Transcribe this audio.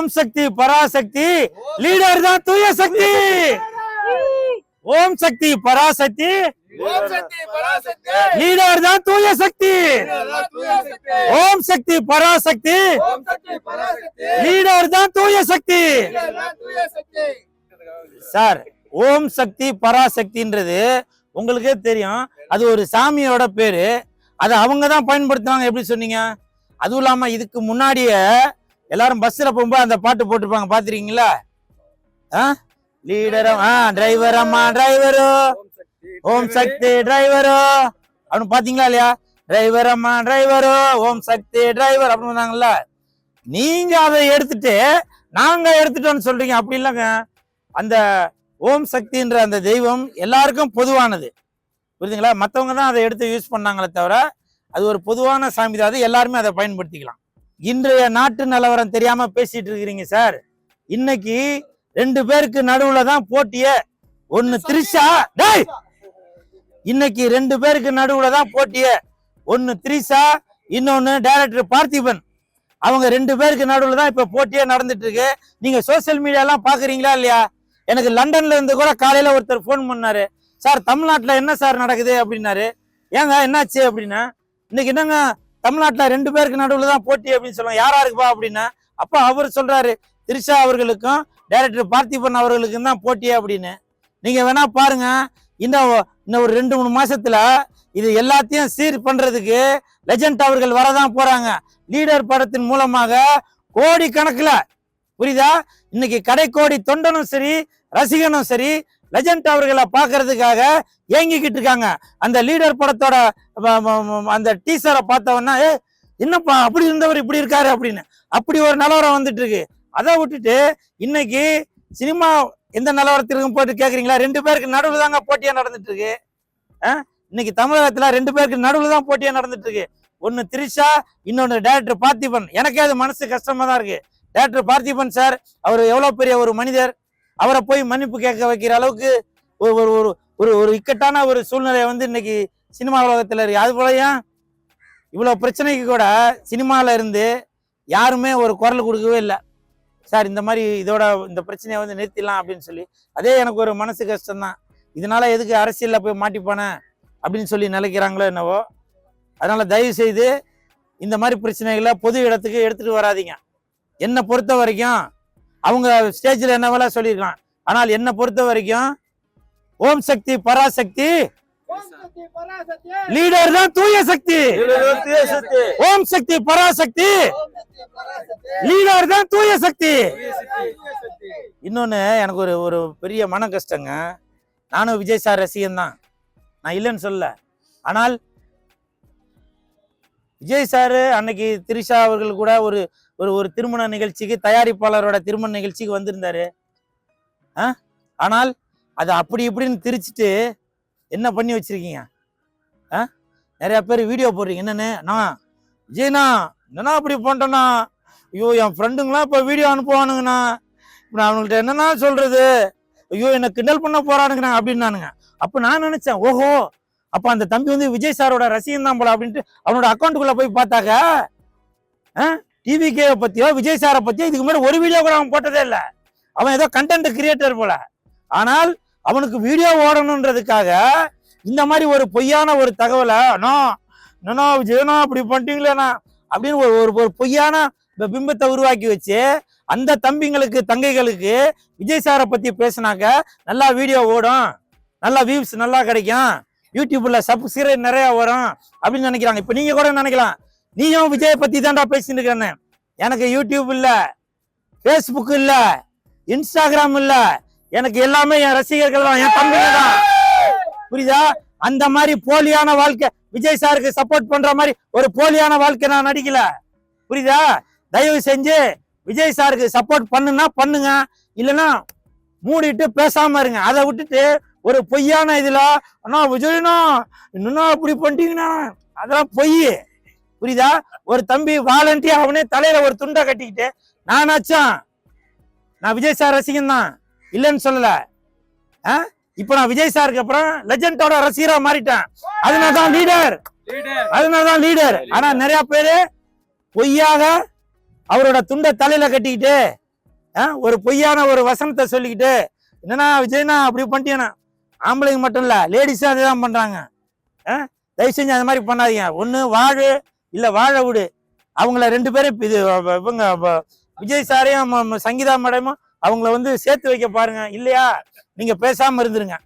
ஓம் Shakti Parashakti leader தான் தூய சக்தி. ஓம் Shakti Parashakti leader தான் தூய சக்தி. ஓம் சக்தி பராசக்தி லீடர் தான் தூய சக்தி. சார், ஓம் சக்தி பராசக்தின்றது உங்களுக்கே தெரியும், அது ஒரு சாமியோட பேரு. அதை அவங்க தான் பயன்படுத்துவாங்க. எப்படி சொன்னீங்க? அதுவும் இல்லாம இதுக்கு முன்னாடியே எல்லாரும் பஸ்ல போகும்போது அந்த பாட்டு போட்டுருப்பாங்க, பாத்துருக்கீங்களா? லீடரும் டிரைவர் அம்மா டிரைவரு ஓம் சக்தி டிரைவரு அப்படின்னு பாத்தீங்களா இல்லையா? டிரைவர் அம்மா டிரைவரு ஓம் சக்தி டிரைவர் அப்படின்னு. நீங்க அதை எடுத்துட்டு நாங்க எடுத்துட்டோம்னு சொல்றீங்க. அப்படி இல்லைங்க. அந்த ஓம் சக்தின்ற அந்த தெய்வம் எல்லாருக்கும் பொதுவானது, புரியுதுங்களா? மற்றவங்க தான் அதை எடுத்து யூஸ் பண்ணாங்களே தவிர அது ஒரு பொதுவான சாமி தான். அது எல்லாருமே அதை பயன்படுத்திக்கலாம். இன்றைய நாட்டு நிலவரம் தெரியாம பேசிட்டு இருக்கிறீங்க சார். இன்னைக்கு 2 பேருக்கு நடுவுல தான் போட்டியே. ஒன்னு திரிஷா, இன்னைக்கு 2 பேருக்கு நடுவுல தான் போட்டியே. ஒன்னு திரிஷா, இன்னொன்னு டைரக்டர் பார்த்திபன். அவங்க 2 பேருக்கு நடுவுல தான் இப்ப போட்டியே நடந்துட்டு இருக்கு. நீங்க சோசியல் மீடியா எல்லாம் பாக்குறீங்களா இல்லையா? எனக்கு லண்டன்ல இருந்து கூட காலையில ஒருத்தர் போன் பண்ணாரு. சார், தமிழ்நாட்டுல என்ன சார் நடக்குது அப்படின்னாரு. ஏங்க என்னாச்சு அப்படின்னா, இன்னைக்கு என்னங்க தமிழ்நாட்டுல 2 பேருக்கு நடுவுல தான் போட்டி அப்படின்னு சொல்லுவாங்க. யாரா இருக்குப்பா அப்படின்னா, அப்ப அவர் சொல்றாரு, திரிஷா அவர்களுக்கும் டைரக்டர் பார்த்திபன் அவர்களுக்கும் தான் போட்டி அப்படின்னு. நீங்க வேணா பாருங்க, இன்னும் ஒரு 2-3 மாசத்துல இது எல்லாத்தையும் சீர் பண்றதுக்கு லெஜண்ட் அவர்கள் வரதான் போறாங்க. லீடர் படத்தின் மூலமாக கோடி கணக்குல, புரியுதா? இன்னைக்கு கடைக்கோடி தொண்டனும் சரி ரசிகனும் சரி லெஜண்ட் அவர்களை பாக்குறதுக்காக ஏங்கிக்கிட்டு இருக்காங்க. அந்த லீடர் படத்தோட அந்த டீசரை பார்த்தவொன்னா, என்னப்பா அப்படி இருந்தவர் இப்படி இருக்காரு அப்படின்னு அப்படி ஒரு நிலவரம் வந்துட்டு இருக்கு. அதை விட்டுட்டு இன்னைக்கு சினிமா எந்த நிலவரத்திற்கும் போயிட்டு கேக்குறீங்களா? 2 பேருக்கு நடுவில் தாங்க போட்டியா நடந்துட்டு இருக்கு. இன்னைக்கு தமிழகத்துல 2 பேருக்கு நடுவில் தான் போட்டியா நடந்துட்டு இருக்கு. ஒன்னு திரிஷா, இன்னொன்னு டைரக்டர் பார்த்திபன். எனக்கே அது மனசு கஷ்டமா தான் இருக்கு. டைரக்டர் பார்த்திபன் சார், அவர் எவ்வளவு பெரிய ஒரு மனிதர். அவரை போய் மன்னிப்பு கேட்க வைக்கிற அளவுக்கு ஒரு இக்கட்டான ஒரு சூழ்நிலை இன்னைக்கு சினிமா உலகத்துல இருக்கு. அது போலயா இவ்வளவு பிரச்சனைக்கு கூட சினிமால இருந்து யாருமே ஒரு குரல் கொடுக்கவே இல்லை. சார், இந்த மாதிரி இதோட இந்த பிரச்சனையை நிறுத்திடலாம் அப்படின்னு சொல்லி. அதே எனக்கு ஒரு மனசு கஷ்டம் தான். இதனால எதுக்கு அரசியல்ல போய் மாட்டிப்பானே அப்படின்னு சொல்லி நினைக்கிறாங்களோ என்னவோ. அதனால தயவு செய்து இந்த மாதிரி பிரச்சனைகளை பொது இடத்துக்கு எடுத்துட்டு வராதிங்க. என்னை பொறுத்த வரைக்கும் அவங்க ஸ்டேஜ்ல என்ன வேலை சொல்லியிருக்கலாம். ஆனால் என்னை பொறுத்த வரைக்கும் ஓம் சக்தி பராசக்தி லீடர் தான் தூய சக்தி. ஓம் சக்தி பராசக்தி லீடர் தான் தூய சக்தி. இன்னொன்னு எனக்கு ஒரு பெரிய மன கஷ்டங்க. நானும் விஜய் சார் ரசிகன் தான், நான் இல்லைன்னு சொல்ல. ஆனால் விஜய் சார் அன்னைக்கு திரிஷா அவர்கள் கூட ஒரு திருமண நிகழ்ச்சிக்கு, தயாரிப்பாளரோட திருமண நிகழ்ச்சிக்கு வந்திருந்தாரு. ஆனால் அதை அப்படி இப்படின்னு திரிச்சிட்டு என்ன பண்ணி வச்சிருக்கீங்க? நிறைய பேர் வீடியோ போடுறீங்க. என்னன்னு நான் விஜய்னா என்னன்னா அப்படி பண்ணிட்டேன்னா, ஐயோ என் ஃப்ரெண்டுங்களாம் இப்போ வீடியோ அனுப்புவானுங்கண்ணா, இப்போ நான் அவங்கள்ட்ட என்னன்னா சொல்றது, ஐயோ என்னை கிண்டல் பண்ண போறானுங்கண்ணா அப்படின்னானுங்க. அப்போ நான் நினைச்சேன், ஓஹோ அப்ப அந்த தம்பி விஜய் சாரோட ரசிகன் தான் போல அப்படின்ட்டு அவனோட அக்கௌண்ட்டுக்குள்ள போய் பார்த்தாக்க டிவிகே பத்தியோ விஜய் சாரை பத்தியோ இதுக்கு முன்னாடி ஒரு வீடியோ கூட அவன் போட்டதே இல்லை. அவன் ஏதோ கண்டென்ட் கிரியேட்டர் போல. ஆனால் அவனுக்கு வீடியோ ஓடணுன்றதுக்காக இந்த மாதிரி ஒரு பொய்யான ஒரு தகவலை விஜயனா அப்படி பண்ணிட்டீங்களேண்ணா அப்படின்னு ஒரு பொய்யான பிம்பத்தை உருவாக்கி வச்சு அந்த தம்பிங்களுக்கு தங்கைகளுக்கு விஜய் சாரை பத்தி பேசினாக்க நல்லா வீடியோ ஓடும், நல்லா வியூஸ் நல்லா கிடைக்கும், யூடியூப்ல சப்ஸ்கிரைப் நிறைய வரும் அப்படின்னு நினைக்கிறாங்க. இப்ப நீங்க கூட நினைக்கலாம், நீயும் விஜய் பத்தி தான்டா பேசிட்டு இருக்கேன்னு. எனக்கு யூடியூப் இல்ல, பேஸ்புக் இல்ல, இன்ஸ்டாகிராம் இல்ல, எனக்கு எல்லாமே என் ரசிகர்கள் தான், என் தம்பிங்க தான், புரியுதா? அந்த மாதிரி போலியான வாழ்க்கை, விஜய் சாருக்கு சப்போர்ட் பண்ற மாதிரி ஒரு போலியான வாழ்க்கை நான் நடிக்கல, புரியுதா? தயவு செஞ்சு விஜய் சாருக்கு சப்போர்ட் பண்ணுன்னா பண்ணுங்க, இல்லைன்னா மூடிட்டு பேசாம இருங்க. அதை விட்டுட்டு ஒரு பொய்யான இதுல அண்ணா விஜயனா இன்னும் அப்படி பண்ணிட்டீங்கன்னா அதெல்லாம் பொய், புரியுதா? ஒரு தம்பி வாலண்டியா அவனே தலையில ஒரு துண்டை கட்டிக்கிட்டு நான் விஜய் சார் ரசிகன் தான், இல்லைன்னு சொல்லல. இப்ப நான் விஜய் சாருக்கு அப்புறம் லெஜண்டோட ரசிகரா மாறிட்டேன். அதனாலதான் லீடர். ஆனா நிறைய பேரு பொய்யாக அவரோட துண்டை தலையில கட்டிக்கிட்டு ஒரு பொய்யான ஒரு வசனத்தை சொல்லிக்கிட்டு என்னன்னா விஜய்னா அப்படி பண்ணிட்டேனா, ஆம்பளைங்க மட்டும் இல்ல லேடிஸும் அதுதான் பண்றாங்க. தயவு செஞ்சு அந்த மாதிரி பண்ணாதீங்க. ஒண்ணு வாழு இல்ல வாழ விடு. அவங்கள 2 பேரும் இது இவங்க விஜய் சாரையும் சங்கீதா மேடமும் அவங்கள வந்து சேர்த்து வைக்க பாருங்க. இல்லையா நீங்க பேசாம இருந்துருங்க.